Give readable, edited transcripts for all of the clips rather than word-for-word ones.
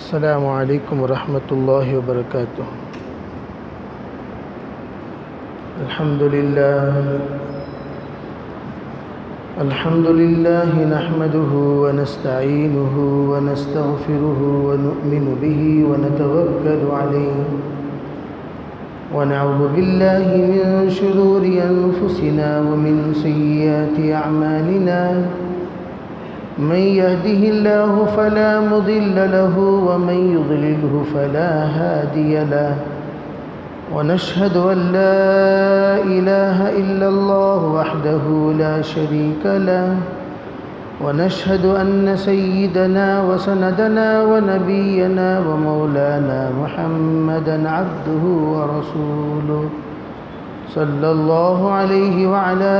السلام علیکم ورحمۃ اللہ وبرکاتہ۔ الحمد للہ نحمده ونستعینه ونستغفره ونؤمن به ونتوکل علیہ ونعوذ باللہ من شرور انفسنا ومن سیئات اعمالنا من يهده الله فلا مضل له ومن يضلله فلا هادي له ونشهد أن لا إله إلا الله وحده لا شريك له ونشهد أن سيدنا وسندنا ونبينا ومولانا محمدا عبده ورسوله صلى الله عليه وعلى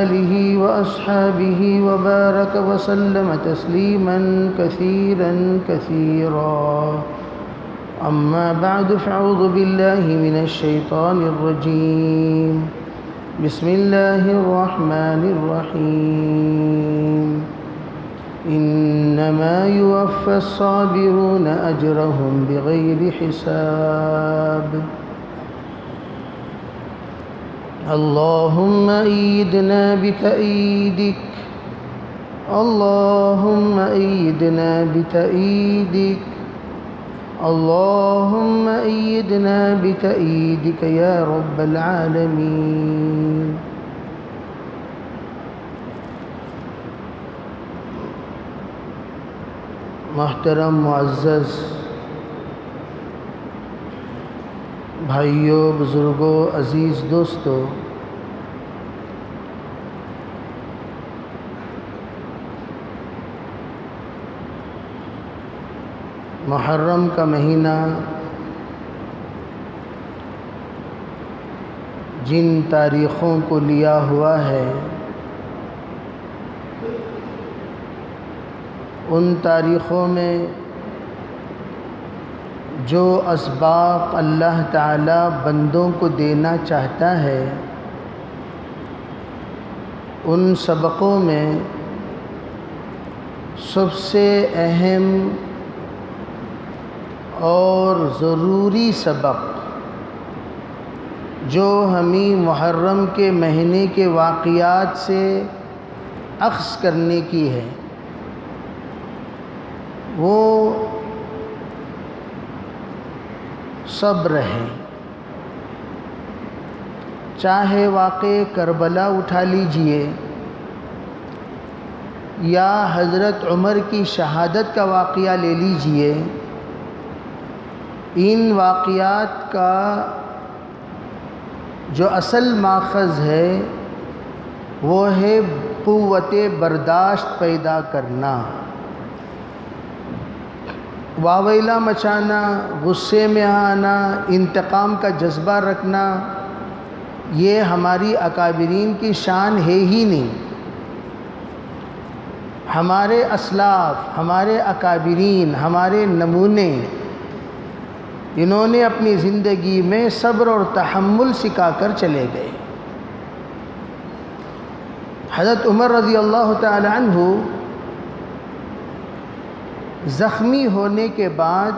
آله وأصحابه وبارك وسلم تسليما كثيرا كثيرا، أما بعد فأعوذ بالله من الشيطان الرجيم، بسم الله الرحمن الرحيم، إنما يوفى الصابرون أجرهم بغير حساب، اللهم أيدنا بتأييدك، اللهم أيدنا بتأييدك، اللهم أيدنا بتأييدك يا رب العالمين۔ محترم معزز بھائیوں، بزرگوں، عزیز دوستو، محرم کا مہینہ جن تاریخوں کو لیا ہوا ہے، ان تاریخوں میں جو اسباق اللہ تعالی بندوں کو دینا چاہتا ہے، ان سبقوں میں سب سے اہم اور ضروری سبق جو ہمیں محرم کے مہینے کے واقعات سے اخذ کرنے کی ہے، وہ صبر ہے۔ چاہے واقعہ کربلا اٹھا لیجئے یا حضرت عمر کی شہادت کا واقعہ لے لیجئے، ان واقعات کا جو اصل ماخذ ہے وہ ہے قوت برداشت پیدا کرنا، واویلا مچانا، غصے میں آنا، انتقام کا جذبہ رکھنا، یہ ہماری اکابرین کی شان ہے ہی نہیں۔ ہمارے اسلاف، ہمارے اکابرین، ہمارے نمونے، انہوں نے اپنی زندگی میں صبر اور تحمل سکھا کر چلے گئے۔ حضرت عمر رضی اللہ تعالی عنہ زخمی ہونے کے بعد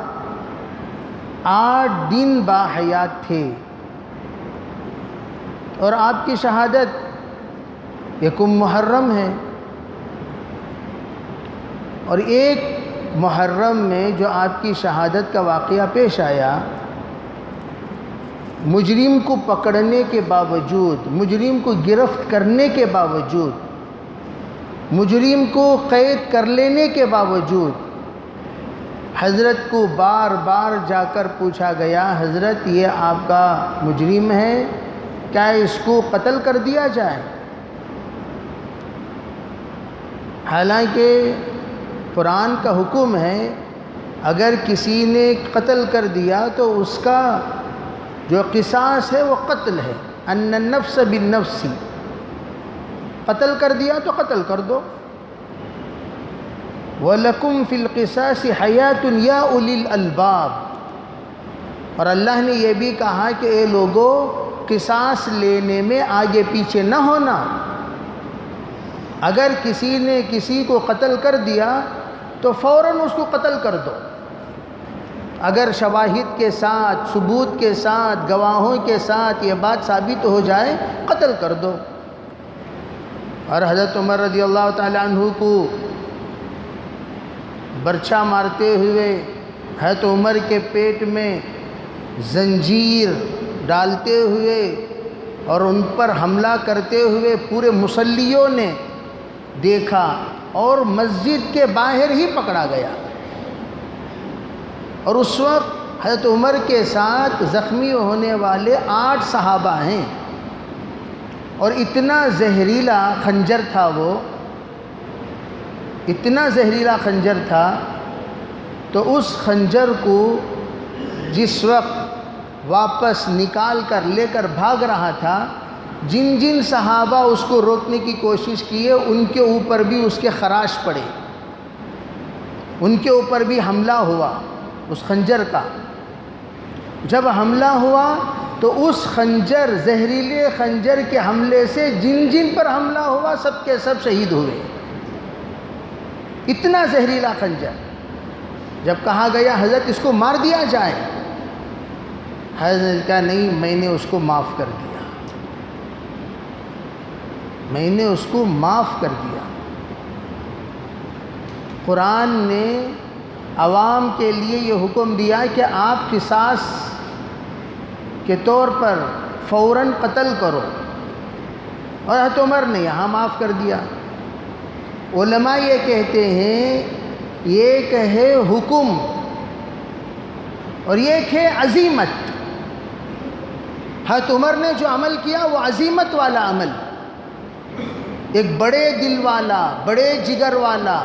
8 دن باحیات تھے، اور آپ کی شہادت یکم محرم ہے، اور ایک محرم میں جو آپ کی شہادت کا واقعہ پیش آیا، مجرم کو پکڑنے کے باوجود، مجرم کو گرفت کرنے کے باوجود، مجرم کو قید کر لینے کے باوجود حضرت کو بار بار جا کر پوچھا گیا، حضرت یہ آپ کا مجرم ہے، کیا اس کو قتل کر دیا جائے؟ حالانکہ قرآن کا حکم ہے اگر کسی نے قتل کر دیا تو اس کا جو قصاص ہے وہ قتل ہے، ان النفس بالنفس، قتل کر دیا تو قتل کر دو۔ وَلَكُمْ فِي الْقِصَاصِ حَيَاةٌ يَا أُولِي الْأَلْبَابِ، اور اللہ نے یہ بھی کہا کہ اے لوگو، قصاص لینے میں آگے پیچھے نہ ہونا۔ اگر کسی نے کسی کو قتل کر دیا تو فوراً اس کو قتل کر دو، اگر شواہد کے ساتھ، ثبوت کے ساتھ، گواہوں کے ساتھ یہ بات ثابت ہو جائے قتل کر دو۔ اور حضرت عمر رضی اللہ تعالی عنہ کو برچھا مارتے ہوئے، حضرت عمر کے پیٹ میں زنجیر ڈالتے ہوئے اور ان پر حملہ کرتے ہوئے پورے مصلیوں نے دیکھا اور مسجد کے باہر ہی پکڑا گیا۔ اور اس وقت حضرت عمر کے ساتھ زخمی ہونے والے 8 صحابہ ہیں، اور اتنا زہریلا خنجر تھا، وہ اتنا زہریلا خنجر تھا، تو اس خنجر کو جس وقت واپس نکال کر لے کر بھاگ رہا تھا، جن جن صحابہ اس کو روکنے کی کوشش کیے ان کے اوپر بھی اس کے خراش پڑے، ان کے اوپر بھی حملہ ہوا اس خنجر کا۔ جب حملہ ہوا تو اس خنجر، زہریلے خنجر کے حملے سے جن جن پر حملہ ہوا سب کے سب شہید ہوئے۔ اتنا زہریلا خنجر۔ جب کہا گیا حضرت اس کو مار دیا جائے، حضرت نے کہا نہیں، میں نے اس کو معاف کر دیا، میں نے اس کو معاف کر دیا۔ قرآن نے عوام کے لیے یہ حکم دیا کہ آپ قصاص کے طور پر فوراً قتل کرو، اور حضرت عمر نے یہاں معاف کر دیا۔ علماء یہ کہتے ہیں ایک ہے حکم اور ایک ہے عزیمت۔ حضرت عمر نے جو عمل کیا وہ عزیمت والا عمل، ایک بڑے دل والا، بڑے جگر والا،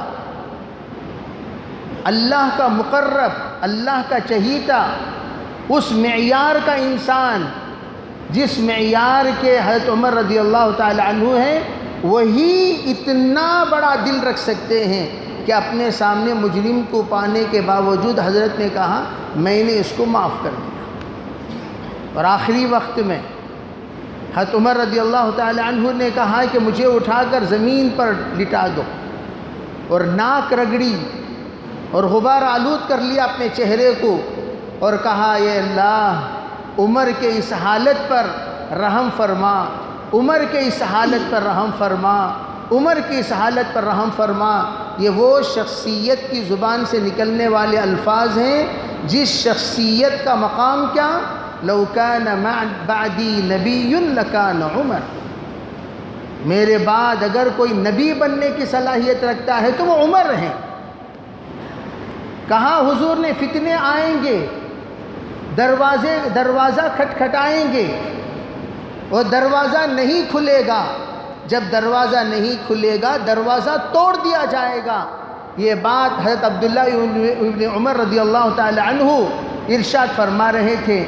اللہ کا مقرب، اللہ کا چہیتا، اس معیار کا انسان جس معیار کے حضرت عمر رضی اللہ تعالی عنہ ہیں، وہی اتنا بڑا دل رکھ سکتے ہیں کہ اپنے سامنے مجرم کو پانے کے باوجود حضرت نے کہا میں نے اس کو معاف کر دیا۔ اور آخری وقت میں حضرت عمر رضی اللہ تعالی عنہ نے کہا کہ مجھے اٹھا کر زمین پر لٹا دو، اور ناک رگڑی اور غبار آلود کر لیا اپنے چہرے کو، اور کہا اے اللہ عمر کے اس حالت پر رحم فرما، عمر کے اس حالت پر رحم فرما، عمر کی اس حالت پر رحم فرما۔ یہ وہ شخصیت کی زبان سے نکلنے والے الفاظ ہیں جس شخصیت کا مقام کیا، لو کان بعدی نبی لکان عمر، میرے بعد اگر کوئی نبی بننے کی صلاحیت رکھتا ہے تو وہ عمر ہیں۔ کہا حضور نے فتنے آئیں گے، دروازہ کھٹکھٹائیں گے اور دروازہ نہیں کھلے گا، جب دروازہ نہیں کھلے گا دروازہ توڑ دیا جائے گا۔ یہ بات حضرت عبداللہ ابن عمر رضی اللہ تعالی عنہ ارشاد فرما رہے تھے۔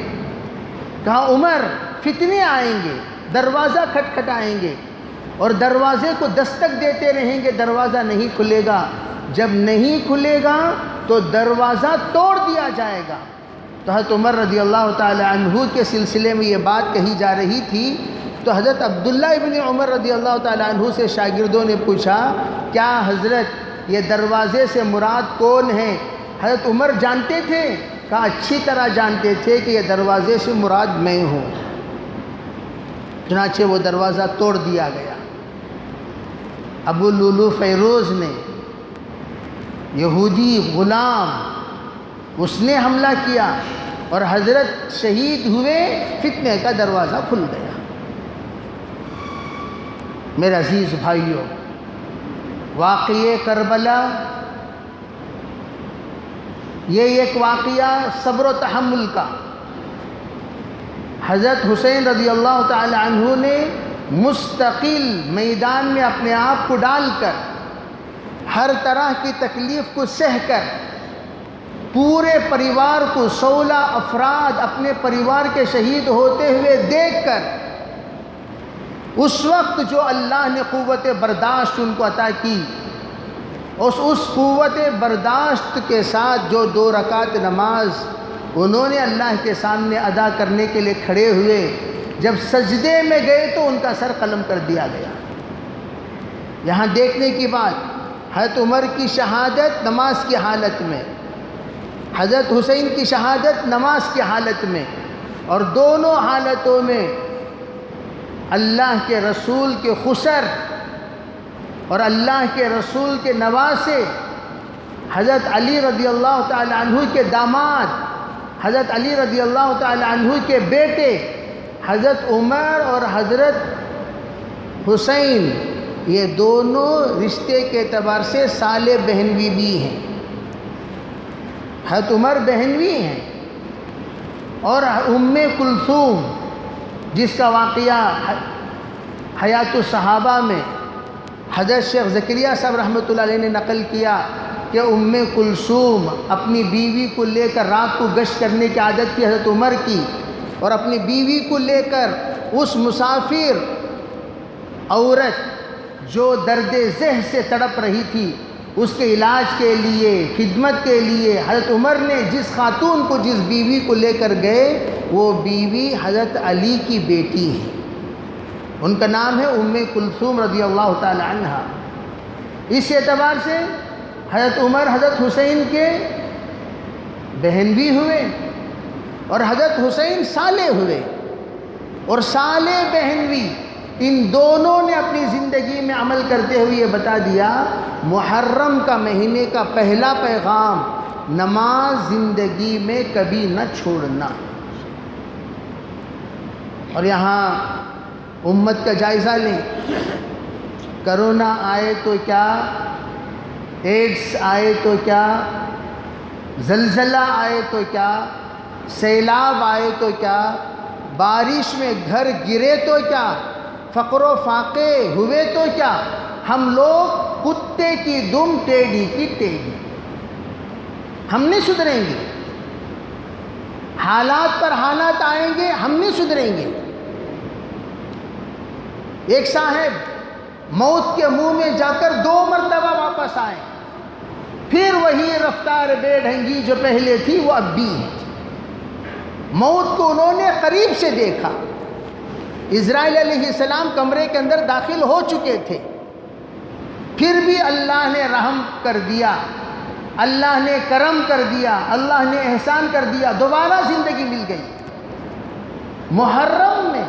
کہا عمر فتنے آئیں گے، دروازہ کھٹکھٹائیں گے اور دروازے کو دستک دیتے رہیں گے، دروازہ نہیں کھلے گا، جب نہیں کھلے گا تو دروازہ توڑ دیا جائے گا۔ تو حضرت عمر رضی اللہ تعالی عنہ کے سلسلے میں یہ بات کہی جا رہی تھی، تو حضرت عبداللہ ابن عمر رضی اللہ تعالی عنہ سے شاگردوں نے پوچھا کیا حضرت یہ دروازے سے مراد کون ہے؟ حضرت عمر جانتے تھے؟ کہا اچھی طرح جانتے تھے کہ یہ دروازے سے مراد میں ہوں۔ چنانچہ وہ دروازہ توڑ دیا گیا۔ ابو لولو فیروز نے، یہودی غلام، اس نے حملہ کیا اور حضرت شہید ہوئے، فتنے کا دروازہ کھل گیا۔ میرے عزیز بھائیوں، واقعہ کربلا یہ ایک واقعہ صبر و تحمل کا۔ حضرت حسین رضی اللہ تعالی عنہ نے مستقل میدان میں اپنے آپ کو ڈال کر، ہر طرح کی تکلیف کو سہ کر، پورے پریوار کو 16 افراد اپنے پریوار کے شہید ہوتے ہوئے دیکھ کر، اس وقت جو اللہ نے قوت برداشت ان کو عطا کی، اس قوت برداشت کے ساتھ جو 2 رکعت نماز انہوں نے اللہ کے سامنے ادا کرنے کے لیے کھڑے ہوئے، جب سجدے میں گئے تو ان کا سر قلم کر دیا گیا۔ یہاں دیکھنے کی بات، حضرت عمر کی شہادت نماز کی حالت میں، حضرت حسین کی شہادت نماز کی حالت میں، اور دونوں حالتوں میں اللہ کے رسول کے خسر اور اللہ کے رسول کے نواسے حضرت علی رضی اللہ تعالی عنہ کے داماد، حضرت علی رضی اللہ تعالی عنہ کے بیٹے حضرت عمر اور حضرت حسین، یہ دونوں رشتے کے اعتبار سے سالے بہنوی بھی ہیں۔ حضرت عمر بہنوی ہیں، اور ام کلثوم جس کا واقعہ حیات الصحابہ میں حضرت شیخ زکریا صاحب رحمۃ اللہ علیہ نے نقل کیا کہ ام کلثوم اپنی بیوی کو لے کر رات کو گشت کرنے کی عادت تھی حضرت عمر کی، اور اپنی بیوی کو لے کر اس مسافر عورت جو درد ذہن سے تڑپ رہی تھی اس کے علاج کے لیے، خدمت کے لیے حضرت عمر نے جس خاتون کو، جس بیوی کو لے کر گئے، وہ بیوی حضرت علی کی بیٹی ہے، ان کا نام ہے ام کلثوم رضی اللہ تعالی عنہا۔ اس اعتبار سے حضرت عمر حضرت حسین کے بہن بھی ہوئے، اور حضرت حسین صالح ہوئے، اور صالح بہن بھی۔ ان دونوں نے اپنی زندگی میں عمل کرتے ہوئے یہ بتا دیا، محرم کا مہینے کا پہلا پیغام، نماز زندگی میں کبھی نہ چھوڑنا۔ اور یہاں امت کا جائزہ لیں، کرونا آئے تو کیا، ایڈس آئے تو کیا، زلزلہ آئے تو کیا، سیلاب آئے تو کیا، بارش میں گھر گرے تو کیا، فقر و فاقے ہوئے تو کیا، ہم لوگ کتے کی دم ٹیڑھی کی ٹیڑھی، ہم نہیں سدھریں گے۔ حالات پر حالات آئیں گے، ہم نہیں سدھریں گے۔ ایک صاحب موت کے منہ میں جا کر 2 مرتبہ واپس آئے، پھر وہی رفتار بے ڈھنگی جو پہلے تھی وہ اب بھی ہے۔ موت کو انہوں نے قریب سے دیکھا، اسرائیل علیہ السلام کمرے کے اندر داخل ہو چکے تھے، پھر بھی اللہ نے رحم کر دیا، اللہ نے کرم کر دیا، اللہ نے احسان کر دیا، دوبارہ زندگی مل گئی۔ محرم میں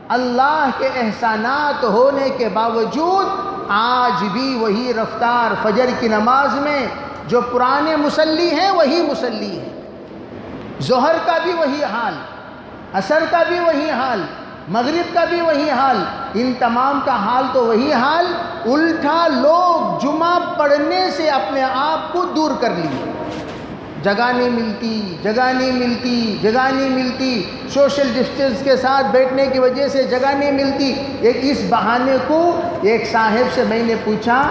اللہ کے احسانات ہونے کے باوجود آج بھی وہی رفتار، فجر کی نماز میں جو پرانے مصلی ہیں وہی مصلی ہیں، ظہر کا بھی وہی حال، عصر کا بھی وہی حال، مغرب کا بھی وہی حال، ان تمام کا حال تو وہی حال، الٹا لوگ جمعہ پڑھنے سے اپنے آپ کو دور کر لیے، جگہ نہیں ملتی، جگہ نہیں ملتی، جگہ نہیں ملتی، سوشل ڈسٹینس کے ساتھ بیٹھنے کی وجہ سے جگہ نہیں ملتی۔ ایک اس بہانے کو ایک صاحب سے میں نے پوچھا،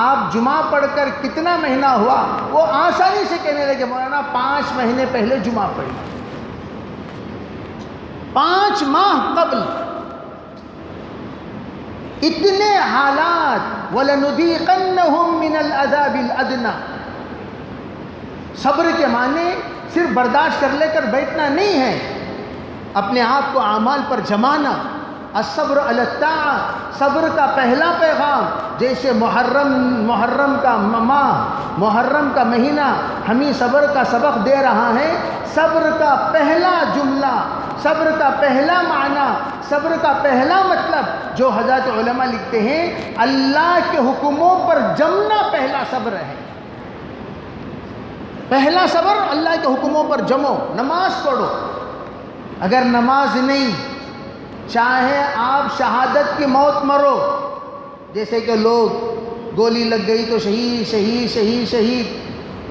آپ جمعہ پڑھ کر کتنا مہینہ ہوا؟ وہ آسانی سے کہنے لگے، مولانا 5 مہینے پہلے جمعہ پڑھی، 5 ماہ قبل۔ اتنے حالات، وَلَنُذِيقَنَّهُم مِّنَ الْعَذَابِ الْأَدْنَىٰ۔ صبر کے معنی صرف برداشت کر لے کر بیٹھنا نہیں ہے، اپنے آپ کو اعمال پر جمانا۔ الصبر علی الطاعہ، صبر کا پہلا پیغام، جیسے محرم کا ماہ، محرم کا مہینہ ہمیں صبر کا سبق دے رہا ہے۔ صبر کا پہلا جملہ، صبر کا پہلا معنی، صبر کا پہلا مطلب جو حضرات علماء لکھتے ہیں، اللہ کے حکموں پر جمنا پہلا صبر ہے۔ پہلا صبر اللہ کے حکموں پر جمو، نماز پڑھو۔ اگر نماز نہیں، چاہے آپ شہادت کی موت مرو، جیسے کہ لوگ گولی لگ گئی تو شہید شہید شہید شہید،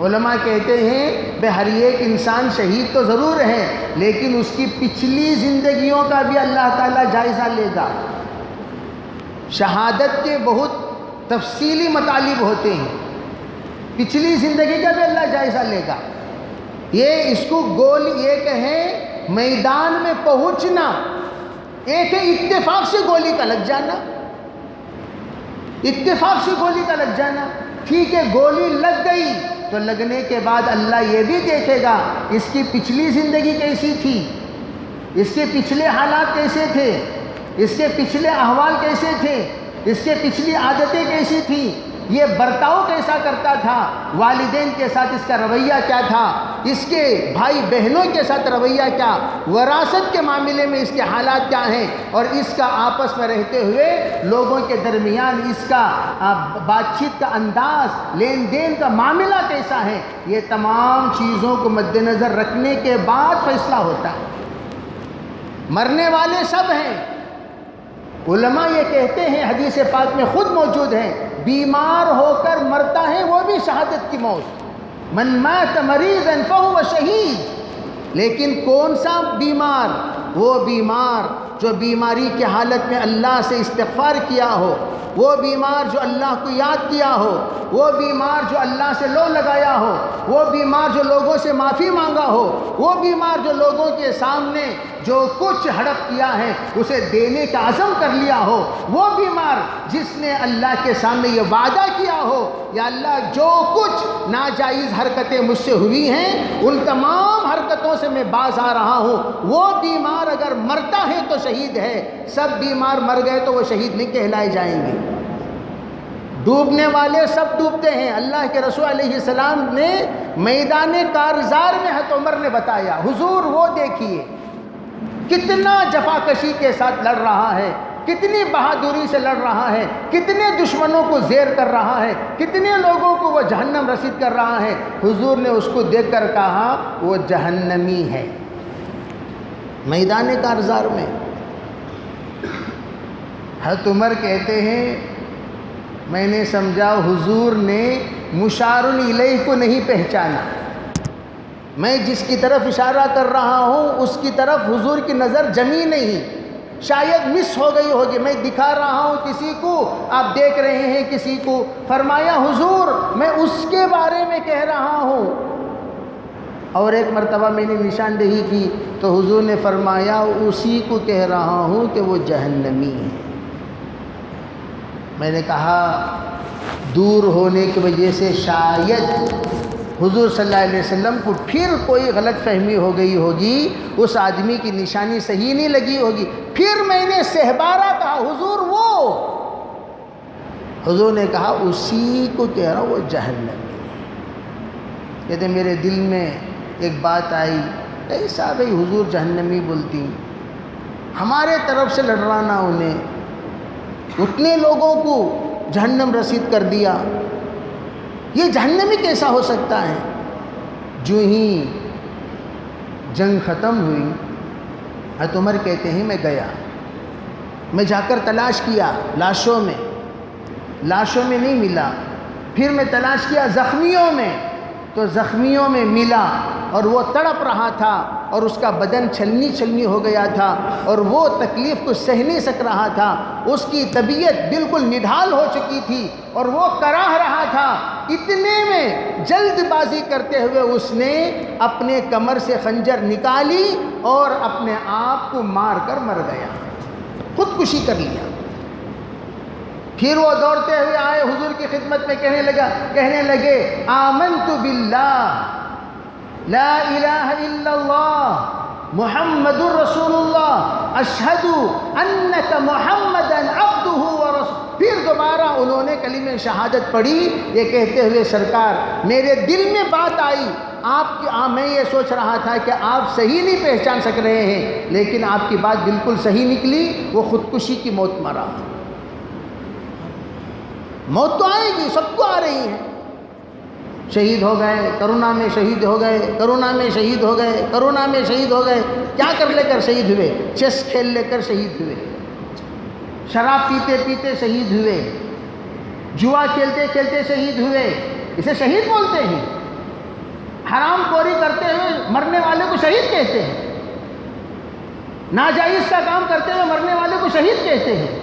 علماء کہتے ہیں بے ہر ایک انسان شہید تو ضرور ہے، لیکن اس کی پچھلی زندگیوں کا بھی اللہ تعالیٰ جائزہ لے گا۔ شہادت کے بہت تفصیلی مطالب ہوتے ہیں، پچھلی زندگی کا بھی اللہ جائزہ لے گا۔ یہ اس کو گول یہ کہیں میدان میں پہنچنا، ایک ہے اتفاق سے گولی کا لگ جانا، اتفاق سے گولی کا لگ جانا، ٹھیک ہے گولی لگ گئی تو لگنے کے بعد اللہ یہ بھی دیکھے گا اس کی پچھلی زندگی کیسی تھی، اس کے پچھلے حالات کیسے تھے، اس کے پچھلے احوال کیسے تھے، اس کے پچھلی عادتیں کیسی تھیں، یہ برتاؤ کیسا کرتا تھا، والدین کے ساتھ اس کا رویہ کیا تھا، اس کے بھائی بہنوں کے ساتھ رویہ کیا، وراثت کے معاملے میں اس کے حالات کیا ہیں، اور اس کا آپس میں رہتے ہوئے لوگوں کے درمیان اس کا بات چیت کا انداز، لین دین کا معاملہ کیسا ہے، یہ تمام چیزوں کو مد نظر رکھنے کے بعد فیصلہ ہوتا ہے۔ مرنے والے سب ہیں، علماء یہ کہتے ہیں، حدیث پاک میں خود موجود ہے، بیمار ہو کر مرتا ہے وہ بھی شہادت کی موت، من مات مریضا فهو شہید۔ لیکن کون سا بیمار؟ وہ بیمار جو بیماری کی حالت میں اللہ سے استغفار کیا ہو، وہ بیمار جو اللہ کو یاد کیا ہو، وہ بیمار جو اللہ سے لو لگایا ہو، وہ بیمار جو لوگوں سے معافی مانگا ہو، وہ بیمار جو لوگوں کے سامنے جو کچھ ہڑپ کیا ہے اسے دینے کا عزم کر لیا ہو، وہ بیمار جس نے اللہ کے سامنے یہ وعدہ کیا ہو، یا اللہ جو کچھ ناجائز حرکتیں مجھ سے ہوئی ہیں ان تمام حرکتوں سے میں باز آ رہا ہوں، وہ بیمار اگر مرتا ہے تو شہید ہے۔ سب بیمار مر گئے تو وہ شہید نہیں کہلائے جائیں گے۔ ڈوبنے والے سب ڈوبتے ہیں۔ اللہ کے رسول علیہ السلام نے میدان کارزار میں حضرت عمر نے بتایا، حضور وہ دیکھیے کتنا جفاکشی کے ساتھ لڑ رہا ہے، کتنی بہادری سے لڑ رہا ہے، کتنے دشمنوں کو زیر کر رہا ہے، کتنے لوگوں کو وہ جہنم رسید کر رہا ہے۔ حضور نے اس کو دیکھ کر کہا وہ جہنمی ہے، میدان کارزار میں۔ حضرت عمر کہتے ہیں میں نے سمجھا حضور نے مشار الیہ کو نہیں پہچانا، میں جس کی طرف اشارہ کر رہا ہوں اس کی طرف حضور کی نظر جمی نہیں، شاید مس ہو گئی ہوگی، میں دکھا رہا ہوں کسی کو، آپ دیکھ رہے ہیں کسی کو۔ فرمایا حضور میں اس کے بارے میں کہہ رہا ہوں۔ اور ایک مرتبہ میں نے نشاندہی کی تو حضور نے فرمایا اسی کو کہہ رہا ہوں کہ وہ جہنمی ہے۔ میں نے کہا دور ہونے کی وجہ سے شاید حضور صلی اللہ علیہ وسلم کو پھر کوئی غلط فہمی ہو گئی ہوگی، اس آدمی کی نشانی صحیح نہیں لگی ہوگی۔ پھر میں نے سہبارہ کہا حضور وہ، حضور نے کہا اسی کو کہہ رہا ہوں وہ جہنمی ہے۔ کہتے میرے دل میں ایک بات آئی، ایسا بھئی حضور جہنمی بولتی، ہمارے طرف سے لڑوانا انہیں، اتنے لوگوں کو جہنم رسید کر دیا، یہ جہنمی کیسا ہو سکتا ہے؟ جو ہی جنگ ختم ہوئی حضرت عمر کہتے ہیں میں گیا، میں جا کر تلاش کیا لاشوں میں نہیں ملا، پھر میں تلاش کیا زخمیوں میں، تو زخمیوں میں ملا، اور وہ تڑپ رہا تھا اور اس کا بدن چھلنی ہو گیا تھا اور وہ تکلیف کو سہ نہیں سک رہا تھا، اس کی طبیعت بالکل نڈھال ہو چکی تھی اور وہ کراہ رہا تھا۔ اتنے میں جلد بازی کرتے ہوئے اس نے اپنے کمر سے خنجر نکالی اور اپنے آپ کو مار کر مر گیا، خودکشی کر لیا۔ پھر وہ دوڑتے ہوئے آئے حضور کی خدمت میں، کہنے لگے آمنت باللہ لا الہ الا اللہ محمد الرسول اللہ اشہد انک محمدا عبدہ ورسولہ۔ پھر دوبارہ انہوں نے کلمہ شہادت پڑھی، یہ کہتے ہوئے سرکار میرے دل میں بات آئی، میں یہ سوچ رہا تھا کہ آپ صحیح نہیں پہچان سک رہے ہیں، لیکن آپ کی بات بالکل صحیح نکلی، وہ خودکشی کی موت مرا۔ موت تو آئے گی، سب کو آ رہی ہے۔ شہید ہو گئے، کرونا میں شہید ہو گئے، کرونا میں شہید ہو گئے، کرونا میں شہید ہو گئے، کیا کر لے کر شہید ہوئے؟ چیس کھیل لے کر شہید ہوئے، شراب پیتے پیتے شہید ہوئے، جوا کھیلتے کھیلتے شہید ہوئے، اسے شہید بولتے ہیں۔ حرام خوری کرتے ہوئے مرنے والے کو شہید کہتے ہیں، ناجائز کا کام کرتے ہوئے مرنے والے کو شہید کہتے ہیں۔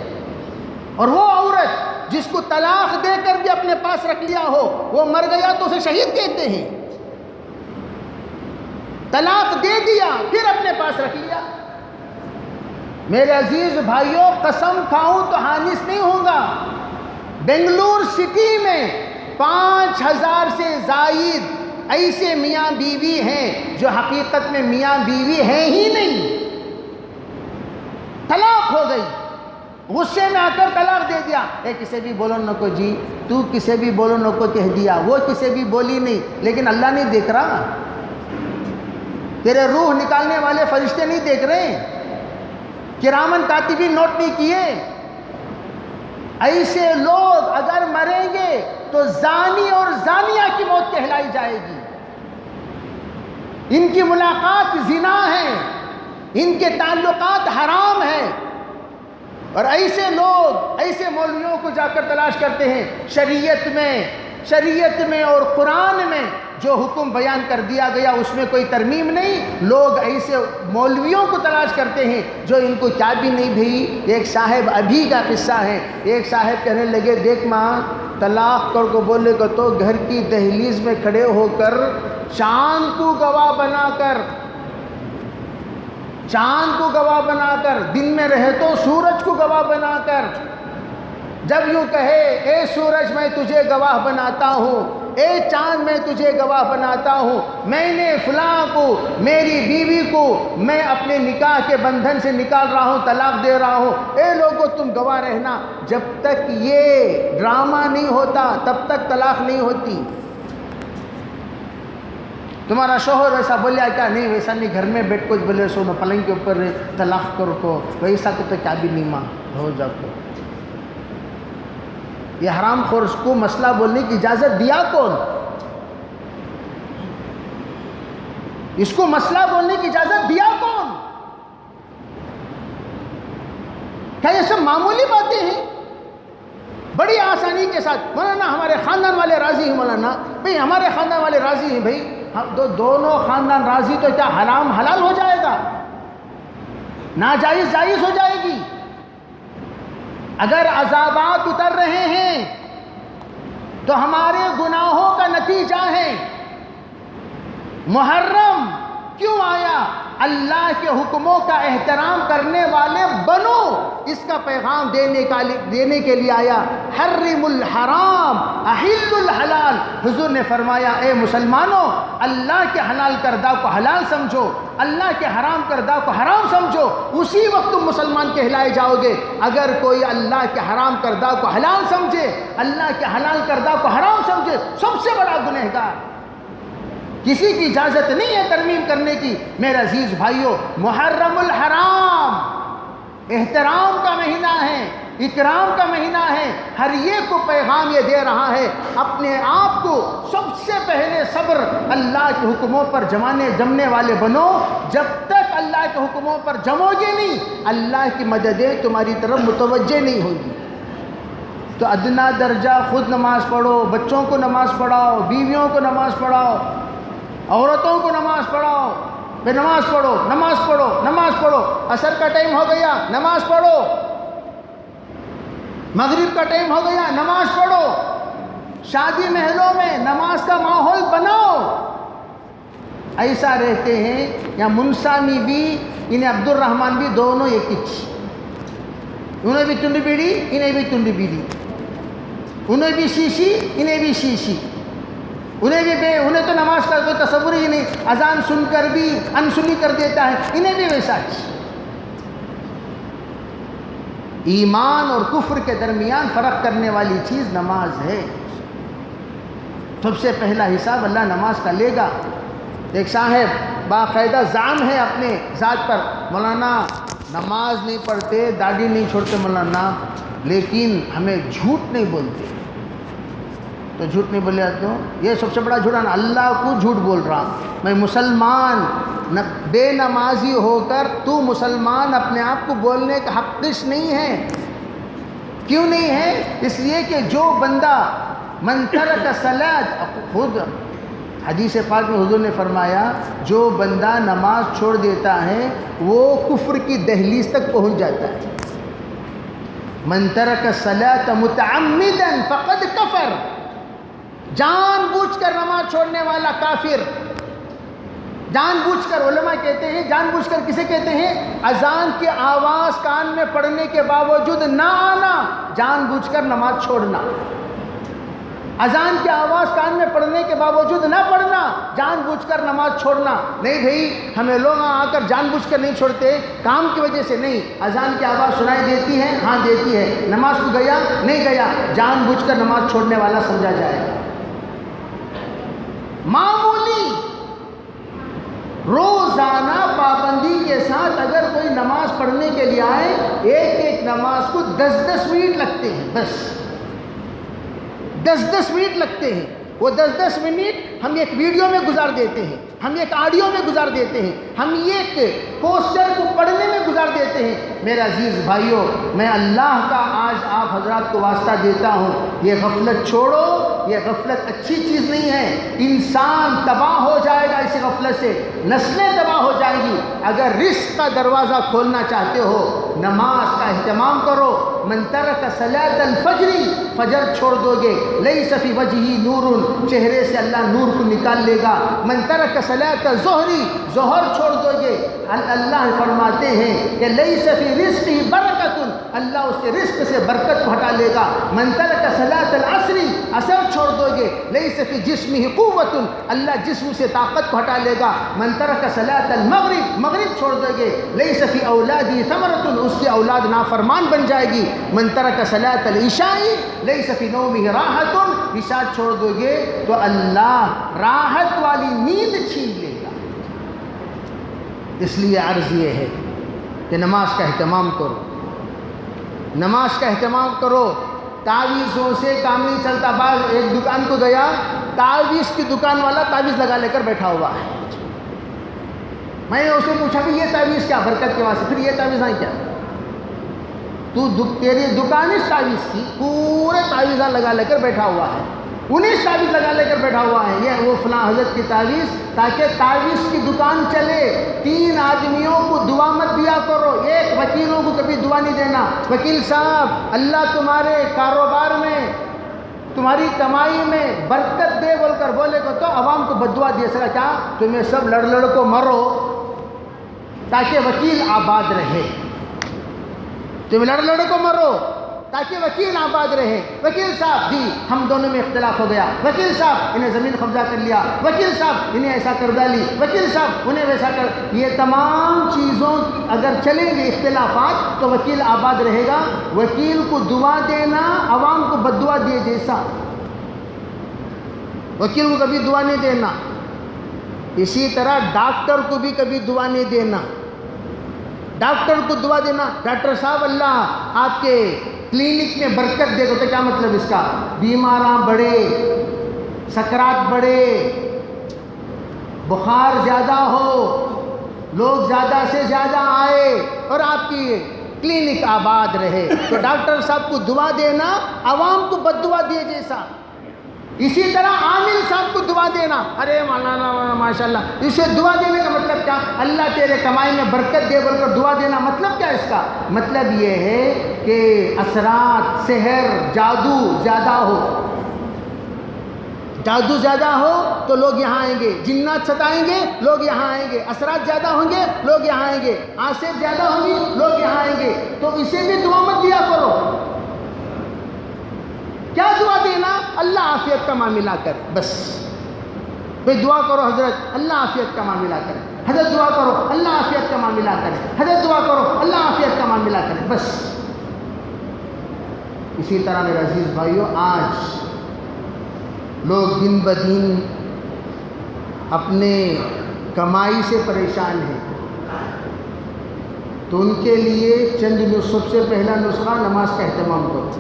اور وہ عورت جس کو طلاق دے کر بھی اپنے پاس رکھ لیا ہو، وہ مر گیا تو اسے شہید کہتے ہیں۔ طلاق دے دیا پھر اپنے پاس رکھ لیا۔ میرے عزیز بھائیوں، قسم کھاؤں تو حانث نہیں ہوں گا، بنگلور سٹی میں 5000 سے زائد ایسے میاں بیوی ہیں جو حقیقت میں میاں بیوی ہیں ہی نہیں، طلاق ہو گئی، غصے میں آ کر طلاق دے دیا. اے کسے بھی بولو نکو جی, تو کسے بھی بولو نکو کہہ دیا, وہ کسے بھی بولی نہیں, لیکن اللہ نہیں دیکھ رہا, تیرے روح نکالنے والے فرشتے نہیں دیکھ رہے, کرامن کاتبین نوٹ نہیں کیے. ایسے لوگ اگر مریں گے تو زانی اور زانیہ کی موت کہلائی جائے گی. ان کی ملاقات زنا ہے, ان کے تعلقات حرام ہیں. اور ایسے لوگ ایسے مولویوں کو جا کر تلاش کرتے ہیں. شریعت میں اور قرآن میں جو حکم بیان کر دیا گیا اس میں کوئی ترمیم نہیں. لوگ ایسے مولویوں کو تلاش کرتے ہیں جو ان کو کیا بھی نہیں بھئی. ایک صاحب ابھی کا قصہ ہے, ایک صاحب کہنے لگے دیکھ ماں, طلاق کر کو بولے گا تو گھر کی دہلیز میں کھڑے ہو کر چاند کو گواہ بنا کر, دن میں رہے تو سورج کو گواہ بنا کر, جب یوں کہے اے سورج میں تجھے گواہ بناتا ہوں, اے چاند میں تجھے گواہ بناتا ہوں, میں نے فلاں کو, میری بیوی کو میں اپنے نکاح کے بندھن سے نکال رہا ہوں, طلاق دے رہا ہوں, اے لوگوں تم گواہ رہنا. جب تک یہ ڈرامہ نہیں ہوتا تب تک طلاق نہیں ہوتی. تمہارا شوہر ویسا بولیا کیا, نہیں ویسا نہیں, گھر میں بیٹھ کو بولے سو پلنگ کے اوپر طلاق کرو کو, ویسا تو کیا بھی نہیں ماں ہو جاتا. یہ حرام خور کو مسئلہ بولنے کی اجازت دیا کون؟ اس کو مسئلہ بولنے کی اجازت دیا کون؟ کیا یہ سب معمولی باتیں ہیں؟ بڑی آسانی کے ساتھ مولانا ہمارے خاندان والے راضی ہیں, مولانا بھئی ہمارے خاندان والے راضی ہیں, بھئی دونوں خاندان راضی تو کیا حرام حلال ہو جائے گا, ناجائز جائز ہو جائے گی. اگر عذابات اتر رہے ہیں تو ہمارے گناہوں کا نتیجہ ہے. محرم کیوں آیا؟ اللہ کے حکموں کا احترام کرنے والے بنو, اس کا پیغام دینے کے لیے آیا. حرم الحرام احل الحلال. حضور نے فرمایا اے مسلمانوں, اللہ کے حلال کردہ کو حلال سمجھو, اللہ کے حرام کردہ کو حرام سمجھو, اسی وقت تم مسلمان کہلائے جاؤ گے. اگر کوئی اللہ کے حرام کردہ کو حلال سمجھے, اللہ کے حلال کردہ کو حرام سمجھے, سب سے بڑا گنہگار. کسی کی اجازت نہیں ہے ترمیم کرنے کی. میرے عزیز بھائیوں, محرم الحرام احترام کا مہینہ ہے, اکرام کا مہینہ ہے. ہر ایک کو پیغام یہ دے رہا ہے, اپنے آپ کو سب سے پہلے صبر اللہ کے حکموں پر جمنے والے بنو. جب تک اللہ کے حکموں پر جمو گے نہیں, اللہ کی مددیں تمہاری طرف متوجہ نہیں ہوگی. تو ادنا درجہ خود نماز پڑھو, بچوں کو نماز پڑھاؤ, بیویوں کو نماز پڑھاؤ, عورتوں کو نماز پڑھاؤ. پھر نماز پڑھو. عصر کا ٹائم ہو گیا, نماز پڑھو. مغرب کا ٹائم ہو گیا, نماز پڑھو. شادی محلوں میں نماز کا ماحول بناؤ. ایسا رہتے ہیں یا منسامی بھی, انہیں عبد الرحمن بھی, دونوں ایک ہی. انہیں بھی تنڈی بیڑی, انہیں بھی تنڈی بیڑی. انہیں بھی شیشی, انہیں بھی شیشی. انہیں تو نماز کا کوئی تصور ہی نہیں, اذان سن کر بھی انسنی کر دیتا ہے. انہیں بھی ویسا ہی. ایمان اور کفر کے درمیان فرق کرنے والی چیز نماز ہے. سب سے پہلا حساب اللہ نماز کا لے گا. ایک صاحب باقاعدہ زعم ہے اپنے ذات پر, مولانا نماز نہیں پڑھتے, داڑھی نہیں چھوڑتے مولانا, لیکن ہمیں جھوٹ نہیں بولتے. تو جھوٹ نہیں بولے تو یہ سب سے بڑا جھوٹ ہے. اللہ کو جھوٹ بول رہا, میں مسلمان بے نمازی ہو کر تو مسلمان اپنے آپ کو بولنے کا حقش نہیں ہے. کیوں نہیں ہے؟ اس لیے کہ جو بندہ من ترک الصلاۃ, خود حدیث پاک میں حضور نے فرمایا جو بندہ نماز چھوڑ دیتا ہے وہ کفر کی دہلیز تک پہنچ جاتا ہے. من ترک الصلاۃ متعمدا فقد کفر. جان بوجھ کر نماز چھوڑنے والا کافر. جان بوجھ کر, علماء کہتے ہیں جان بوجھ کر کسے کہتے ہیں؟ اذان کی آواز کان میں پڑنے کے باوجود نہ آنا, جان بوجھ کر نماز چھوڑنا. اذان کی آواز کان میں پڑھنے کے باوجود نہ پڑھنا، جان بوجھ کر نماز چھوڑنا نہیں بھائی، ہمیں لوگ آ کر جان بوجھ کر نہیں چھوڑتے، کام کی وجہ سے نہیں، اذان کی آواز سنائی دیتی ہے، ہاں دیتی ہے، نماز کو گیا نہیں گیا، جان بوجھ کر نماز چھوڑنے والا سمجھا جائے گا۔ معمولی روزانہ پابندی کے ساتھ اگر کوئی نماز پڑھنے کے لیے آئے، ایک ایک نماز کو 10-10 منٹ لگتے ہیں، بس 10-10 منٹ لگتے ہیں۔ وہ 10-10 منٹ ہم ایک ویڈیو میں گزار دیتے ہیں، ہم ایک آڈیو میں گزار دیتے ہیں، ہم ایک پوسٹر کو پڑھنے میں گزار دیتے ہیں۔ میرے عزیز بھائیوں، میں اللہ کا آج آپ حضرات کو واسطہ دیتا ہوں، یہ غفلت چھوڑو، یہ غفلت اچھی چیز نہیں ہے، انسان تباہ ہو جائے گا اس غفلت سے، نسلیں تباہ ہو جائیں گی۔ اگر رزق کا دروازہ کھولنا چاہتے ہو، نماز کا اہتمام کرو۔ من ترک صلاۃ الفجر، فجر چھوڑ دو گے، لیس فی وجہہ نور، چہرے سے اللہ نور کو نکال لے گا۔ من ترک صلاۃ الظہر، ظہر چھوڑ دو گے، اللہ فرماتے ہیں کہ لیس فی رزقہ برکۃ، اللہ اس کے رزق سے برکت کو ہٹا لے گا۔ من ترک صلاۃ العصر، عصر چھوڑ دو گے، لیس فی جسمہ قوۃ، اللہ جسم سے طاقت کو ہٹا لے گا۔ من ترک صلاۃ المغرب، مغرب چھوڑ دو گے، لیس فی اولادہ ثمرۃ، اس کی اولاد نافرمان بن جائے گی۔ من ترک صلاۃ العشاء، لیس فی نومہ راحۃ، عشاء چھوڑ دو گے تو اللہ راحت والی نیند چھین لے گا۔ اس لیے عرض یہ ہے کہ نماز کا اہتمام کرو، نماز کا اہتمام کرو۔ تعویذوں سے کام نہیں چلتا۔ بعض ایک دکان کو گیا، تعویذ کی دکان والا تعویذ لگا لے کر بیٹھا ہوا ہے۔ میں نے اسے پوچھا کہ یہ تعویذ کیا برکت کے واسطے، پھر یہ تعویذ آئی کیا؟ تیری دکان اس تعویذ کی، پورے تعویذاں لگا لے کر بیٹھا ہوا ہے، 19 تعویذ لگا لے کر بیٹھا ہوا ہے، یہ وہ فلاں حضرت کی تعویذ، تاکہ تعویذ کی دکان چلے۔ 3 آدمیوں کو دعا مت دیا کرو، ایک وکیلوں کو کبھی دعا نہیں دینا، وکیل صاحب اللہ تمہارے کاروبار میں، تمہاری کمائی میں برکت دے بول کر بولے گا تو عوام کو بددعا دے سکا کیا؟ تمہیں سب لڑ کو مرو تاکہ وکیل آباد رہے، تم لڑ کو مرو تاکہ وکیل آباد رہے۔ وکیل صاحب جی ہم دونوں میں اختلاف ہو گیا، وکیل صاحب انہیں زمین قبضہ کر لیا، وکیل صاحب انہیں ایسا کر ڈالی، وکیل صاحب انہیں ویسا کر، یہ تمام چیزوں اگر چلیں گے اختلافات تو وکیل آباد رہے گا۔ وکیل کو دعا دینا عوام کو بددعا دیے جیسا، وکیل کو کبھی دعا نہیں دینا۔ اسی طرح ڈاکٹر کو بھی کبھی دعا نہیں دینا، ڈاکٹر کو دعا دینا، ڈاکٹر صاحب اللہ آپ کے کلینک میں برکت دے گا، تو کیا مطلب اس کا؟ بیماراں بڑھے، سکرات بڑھے، بخار زیادہ ہو، لوگ زیادہ سے زیادہ آئے اور آپ کی کلینک آباد رہے، تو ڈاکٹر صاحب کو دعا دینا عوام کو بددعا دیے جیسا۔ اسی طرح عامل صاحب کو دعا دینا، ارے مولانا ماشاءاللہ، اسے دعا دینے کا مطلب کیا؟ اللہ تیرے کمائی میں برکت دے بول کر دعا دینا، مطلب کیا اس کا؟ مطلب یہ ہے کہ اثرات، سحر، جادو زیادہ ہو، جادو زیادہ ہو تو لوگ یہاں آئیں گے، جنات ستائیں گے لوگ یہاں آئیں گے، اثرات زیادہ ہوں گے لوگ یہاں آئیں گے، آصف زیادہ ہوں گی لوگ یہاں آئیں گے، تو اسے بھی دعا مت دیا کرو۔ کیا دعا دینا؟ اللہ عافیت کا معاملہ کرے، بس بھئی دعا کرو حضرت اللہ عافیت کا معاملہ کرے، حضرت دعا کرو اللہ عافیت کا معاملہ کرے، حضرت دعا کرو اللہ عافیت کا معاملہ کرے، بس۔ اسی طرح میرے عزیز بھائیوں، آج لوگ دن بدن اپنے کمائی سے پریشان ہیں، تو ان کے لیے چند سب سے پہلا نسخہ نماز کا اہتمام کرو۔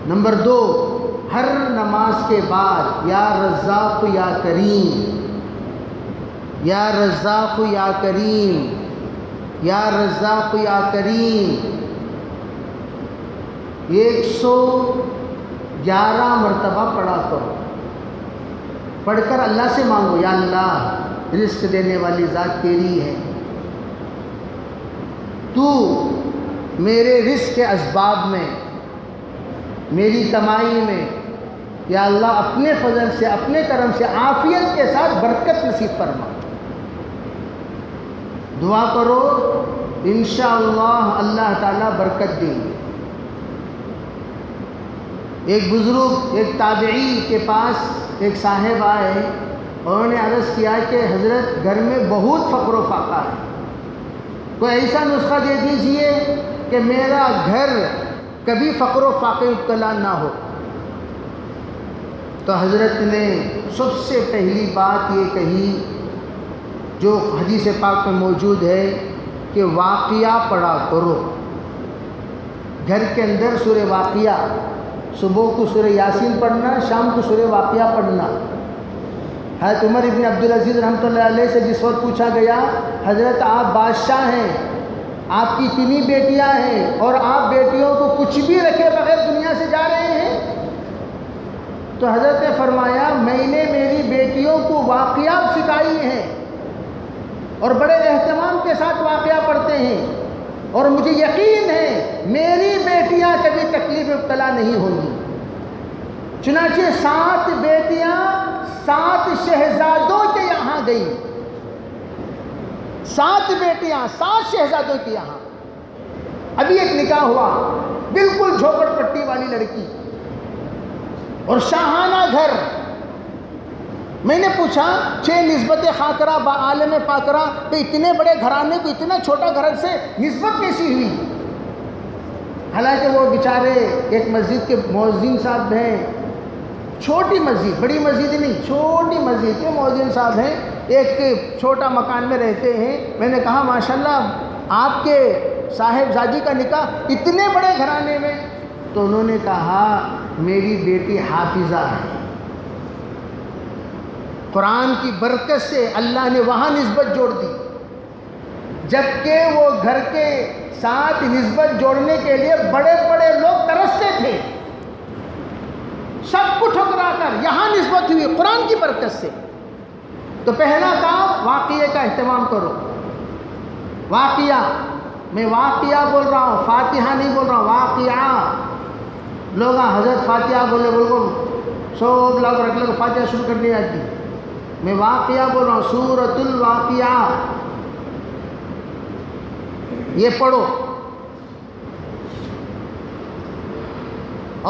نمبر 2، ہر نماز کے بعد یا رزاق یا کریم، یا رزاق یا کریم، یا رزاق یا کریم 111 مرتبہ پڑھا کرو۔ پڑھ کر اللہ سے مانگو، یا اللہ رزق دینے والی ذات تیری ہے، تو میرے رزق کے اسباب میں، میری کمائی میں، یا اللہ اپنے فضل سے، اپنے کرم سے عافیت کے ساتھ برکت نصیب فرما۔ دعا کرو، انشاءاللہ اللہ تعالیٰ برکت دیں گے۔ ایک بزرگ ایک تابعی کے پاس ایک صاحب آئے اور انہوں نے عرض کیا کہ حضرت گھر میں بہت فقر و فاقہ ہے، کوئی ایسا نسخہ دے دیجئے کہ میرا گھر کبھی فقر و فاقے مبتلا نہ ہو۔ تو حضرت نے سب سے پہلی بات یہ کہی جو حدیث پاک میں موجود ہے کہ واقعہ پڑھا کرو۔ گھر کے اندر سورہ واقعہ، صبح کو سورہ یاسین پڑھنا، شام کو سورہ واقعہ پڑھنا۔ حضرت عمر ابن عبدالعزیز رحمۃ اللہ علیہ سے جس وقت پوچھا گیا حضرت آپ بادشاہ ہیں، آپ کی اتنی بیٹیاں ہیں اور آپ بیٹیوں کو کچھ بھی رکھے بغیر دنیا سے جا رہے ہیں، تو حضرت نے فرمایا میں نے میری بیٹیوں کو واقعات سکھائی ہیں اور بڑے اہتمام کے ساتھ واقعہ پڑھتے ہیں، اور مجھے یقین ہے میری بیٹیاں کبھی تکلیف مبتلا نہیں ہوں گی۔ چنانچہ 7 بیٹیاں 7 شہزادوں کے یہاں گئیں، 7 بیٹیاں 7 شہزادوں کے یہاں۔ ابھی ایک نکاح ہوا، بالکل جھوپڑ پٹی والی لڑکی اور شاہانہ گھر۔ میں نے پوچھا 6 نسبت خاکرہ با عالم پاکرہ، تو اتنے بڑے گھرانے کو اتنا چھوٹا گھر سے نسبت کیسی ہوئی؟ حالانکہ وہ بیچارے ایک مسجد کے مؤذن صاحب ہیں، چھوٹی مسجد، بڑی مسجد نہیں، چھوٹی مسجد کے مؤذن صاحب ہیں، ایک چھوٹا مکان میں رہتے ہیں۔ میں نے کہا ماشاءاللہ آپ کے صاحبزادی کا نکاح اتنے بڑے گھرانے میں؟ تو انہوں نے کہا میری بیٹی حافظہ ہے، قرآن کی برکت سے اللہ نے وہاں نسبت جوڑ دی، جبکہ وہ گھر کے ساتھ نسبت جوڑنے کے لیے بڑے بڑے لوگ ترستے تھے، سب کو ٹھکرا کر یہاں نسبت ہوئی قرآن کی برکت سے۔ تو پہلا کام واقعے کا اہتمام کرو۔ واقعہ، میں واقعہ بول رہا ہوں، فاتحہ نہیں بول رہا ہوں، واقعہ۔ لوگ حضرت فاتحہ بولے بول سب لوگ رکھ لوگ فاتحہ شروع کرنے آتی، میں واقعہ بول رہا ہوں، سورۃ الواقعہ یہ پڑھو۔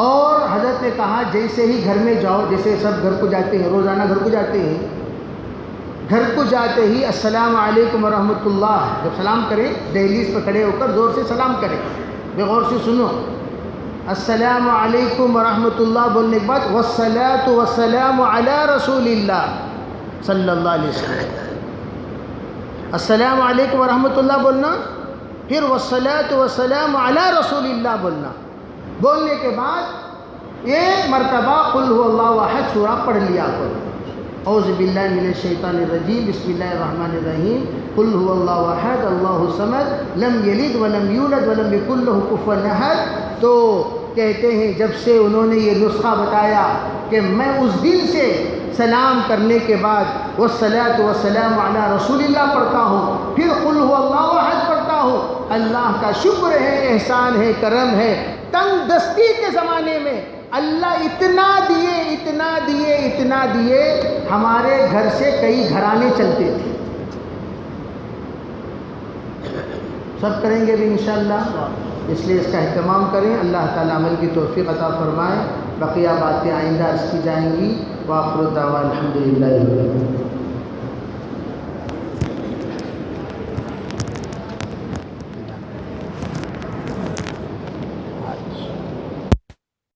اور حضرت نے کہا جیسے ہی گھر میں جاؤ، جیسے سب گھر کو جاتے ہیں، روزانہ گھر کو جاتے ہیں، گھر کو جاتے ہی السلام علیکم ورحمۃ اللہ جب سلام کریں، دہلیز پہ کھڑے ہو کر زور سے سلام کریں، بے غور سے سنو۔ السلام علیکم ورحمۃ اللہ بولنے کے بعد والصلاۃ والسلام علی رسول اللہ صلی اللہ علیہ وسلم، السلام علیکم ورحمۃ اللہ بولنا، پھر والصلاۃ والسلام علی رسول اللہ بولنا۔ بولنے کے بعد ایک مرتبہ قل هو اللہ احد سورہ پڑھ لیا کرو، اعوذ باللہ من الشیطان الرجیم، بسم اللہ الرحمن الرحیم، قل هو اللہ احد اللہ الصمد لم یلد ولم یولد ولم یکن له کفوا احد۔ تو کہتے ہیں جب سے انہوں نے یہ نسخہ بتایا کہ میں اس دن سے سلام کرنے کے بعد والصلاۃ والسلام علی رسول اللہ پڑھتا ہوں، پھر قل هو اللہ احد پڑھتا ہوں۔ اللہ کا شکر ہے، احسان ہے، کرم ہے، تنگ دستی کے زمانے میں اللہ اتنا دیے اتنا دیے اتنا دیے، ہمارے گھر سے کئی گھرانے چلتے تھے۔ سب کریں گے بھی انشاءاللہ، اس لیے اس کا اہتمام کریں۔ اللہ تعالیٰ عمل کی توفیق عطا فرمائے۔ بقیہ باتیں آئندہ عرض کی جائیں گی۔ وآخر دعوانا الحمدللہ۔